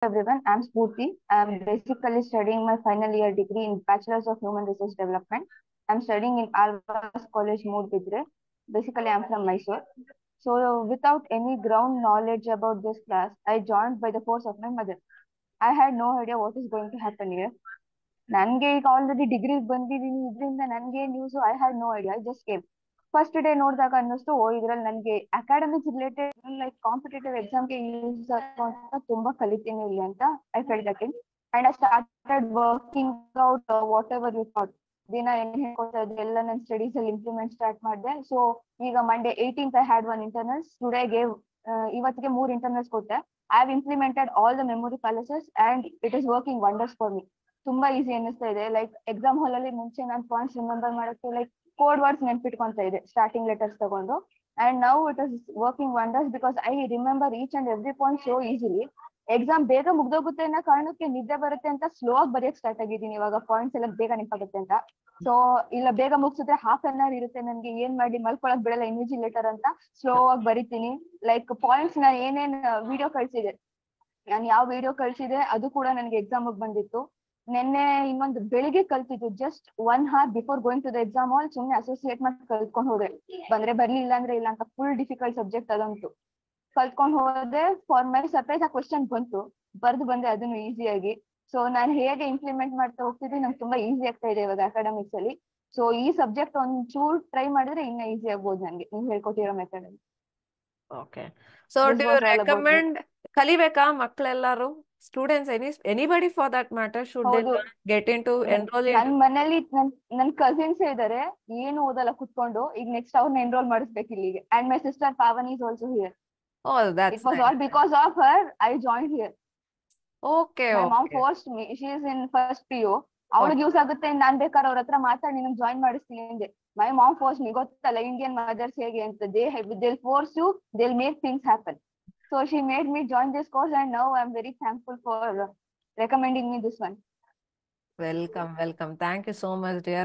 Everyone, I'm Spurti. I'm basically studying my final year degree in Bachelor's of Human Resource Development. I'm studying in Alvas College, Moodbidre. Basically, I'm from Mysore. So, without any ground knowledge about this class, I joined by the force of my mother. I had no idea what is going to happen here. ನನ್ಗೆ ಈಗ already ಡಿಗ್ರಿಗೆ ಬಂದಿದ್ದೀನಿ ಇದರಿಂದ ನನ್ಗೆ news I had no idea I just came first day ನೋಡಿದಾಗ ಅನ್ನಿಸ್ತು ಓ ಇದ್ರಲ್ಲಿ ನನ್ಗೆ ಅಕಾಡೆಮಿಕ್ಸ್ ರಿಲೇಟೆಡ್ ಲೈಕ್ ಕಾಂಪಿಟೇಟಿವ್ ಎಕ್ಸಾಮ್ಗೆ ಯೂಸ್ ಆಗುವಂತ ತುಂಬಾ ಕಲಿತೀನಿ ಇಲ್ಲಿ ಅಂತ I felt that in and I started working out whatever you thought ದಿನ ಏನ್ ಹೇಳ್ಕೊತಾ ಇದ್ದೆ ಎಲ್ಲ ನನ್ನ ಸ್ಟಡೀಸ್ ಅಲ್ಲಿ ಇಂಪ್ಲಿಮೆಂಟ್ ಸ್ಟಾರ್ಟ್ ಮಾಡಿದೆ ಸೊ ಈಗ Monday 18th I had one internals today gave ಇವತ್ತಿಗೆ 3 ಇಂಟರ್ನಲ್ಸ್ ಕೊಟ್ಟೆ I have implemented all the memory palaces and it is working wonders for me ತುಂಬಾ ಈಸಿ ಅನ್ನಿಸ್ತಾ ಇದೆ ಲೈಕ್ ಎಕ್ಸಾಮ್ ಹಾಲ್ ಅಲ್ಲಿ ಮುಂಚೆ ನಾನು ಪಾಯಿಂಟ್ಸ್ ರಿಮೆಂಬರ್ ಮಾಡಕ್ಕೆ ಲೈಕ್ ಕೋಡ್ ವರ್ಡ್ಸ್ ನೆನ್ಪಿಟ್ಕೊಂತ ಇದೆ ಸ್ಟಾರ್ಟಿಂಗ್ ಲೆಟರ್ಸ್ ತಗೊಂಡು and now it is working wonders because I remember each and every point so easily exam ಬೇಗ ಮುಗ್ದೋಗುತ್ತೆ ಅನ್ನೋ ಕಾರಣಕ್ಕೆ ನಿದ್ದೆ ಬರುತ್ತೆ ಅಂತ ಸ್ಲೋ ಆಗಿ ಬರೆಯಕ್ ಸ್ಟಾರ್ಟ್ ಆಗಿದ್ದೀನಿ ಇವಾಗ ಪಾಯಿಂಟ್ಸ್ ಎಲ್ಲ ಬೇಗ ನೆನಪಾಗುತ್ತೆ ಅಂತ ಸೊ ಇಲ್ಲ ಬೇಗ ಮುಗಿಸಿದ್ರೆ ಹಾಫ್ ಅನ್ ಅವರ್ ಇರುತ್ತೆ ನನ್ಗೆ ಏನ್ ಮಾಡಿ ಮಲ್ಕೊಳಕ್ ಬಿಡಲ್ಲ ಇನ್ವಿಜಿಲೇಟರ್ ಅಂತ ಸ್ಲೋ ಆಗಿ ಬರಿತೀನಿ ಲೈಕ್ ಪಾಯಿಂಟ್ಸ್ ನಾನು ಏನೇನ್ ವಿಡಿಯೋ ಕಳ್ಸಿದೆ ನಾನು ಯಾವ ವಿಡಿಯೋ ಕಳ್ಸಿದೆ ಅದು ಕೂಡ ನನಗೆ ಎಕ್ಸಾಮ್ ಬಂದಿತ್ತು ನಿನ್ನೆ ಇನ್ನೊಂದು ಬೆಳಿಗ್ಗೆ ಕಲ್ತಿದ್ದು just 1 hour before going to the exam hall ಸುಮ್ನೆ ಅಸೋಸಿಯೇಟ್ ಮಾಡಿ ಕಲ್ತ್ಕೊಂಡು ಹೋದೆ ಬಂದ್ರೆ ಬರ್ಲಿ ಇಲ್ಲ ಅಂದ್ರೆ ಇಲ್ಲ ಅಂತ ಫುಲ್ ಡಿಫಿಕಲ್ಟ್ ಸಬ್ಜೆಕ್ಟ್ ಅದಂತೂ ಕಲ್ತ್ಕೊಂಡು ಹೋದೆ ಫಾರ್ ಮೈ ಸರ್ಪ್ರೈಸ್ ಆ ಕ್ವಶನ್ ಬಂತು ಬರ್ದು ಬಂದೆ ಅದನ್ನು ಈಸಿಯಾಗಿ ಸೊ ನಾನು ಹೇಗೆ ಇಂಪ್ಲಿಮೆಂಟ್ ಮಾಡ್ತಾ ಹೋಗ್ತಿದ್ದೆ ನಂಗೆ ತುಂಬಾ ಈಸಿ ಆಗ್ತಾ ಇದೆ ಇವಾಗ ಅಕಾಡೆಮಿಕ್ಸ್ ಅಲ್ಲಿ ಸೊ ಈ ಸಬ್ಜೆಕ್ಟ್ ಒಂಚೂರು ಟ್ರೈ ಮಾಡಿದ್ರೆ ಇನ್ನ ಈಸಿ ಆಗ್ಬೋದು ನನ್ಗೆ ನೀವು ಹೇಳ್ಕೊಟ್ಟಿರೋ ಮೆಥಡ್ ಅಲ್ಲಿ Okay. So this do you was all about me recommend ಕಲಿಬೇಕಾ ಮಕ್ಕಳೆಲ್ಲರೂ students anybody for that matter should they ಹೌದು get into enroll ನನ್ into ಮನೇಲಿ ನನ್ ಕಸಿನ್ಸ್ ಇದಾರೆ ಏನು ಓದಲ್ಲ ಕುತ್ಕೊಂಡು ಈಗ ನೆಕ್ಸ್ಟ್ ಅವ್ರನ್ನ ಎನ್ರೋಲ್ ಮಾಡಿಸ್ಬೇಕು ಇಲ್ಲಿಗೆ and my sister Pavani is also here oh it that's was nice all because of her I join here okay my mom okay forced me she is in first PU ಅವಳಿಗೆ use ಆಗುತ್ತೆ ನಾನ್ ಬೇಕಾದ್ರೆ ಅವ್ರ ಹತ್ರ ಮಾತಾಡಿ ನಿನಗೆ join ಮಾಡಿಸ್ತೀನಿ ಅಂದೆ my mom force me ಗೊತ್ತಲ್ಲ ಇಂಡಿಯನ್ ಮದರ್ಸ್ ಹೇಗೆ ಅಂತ they force you they make things happen so she made me join this course and now I am very thankful for recommending me this one. welcome thank you so much dear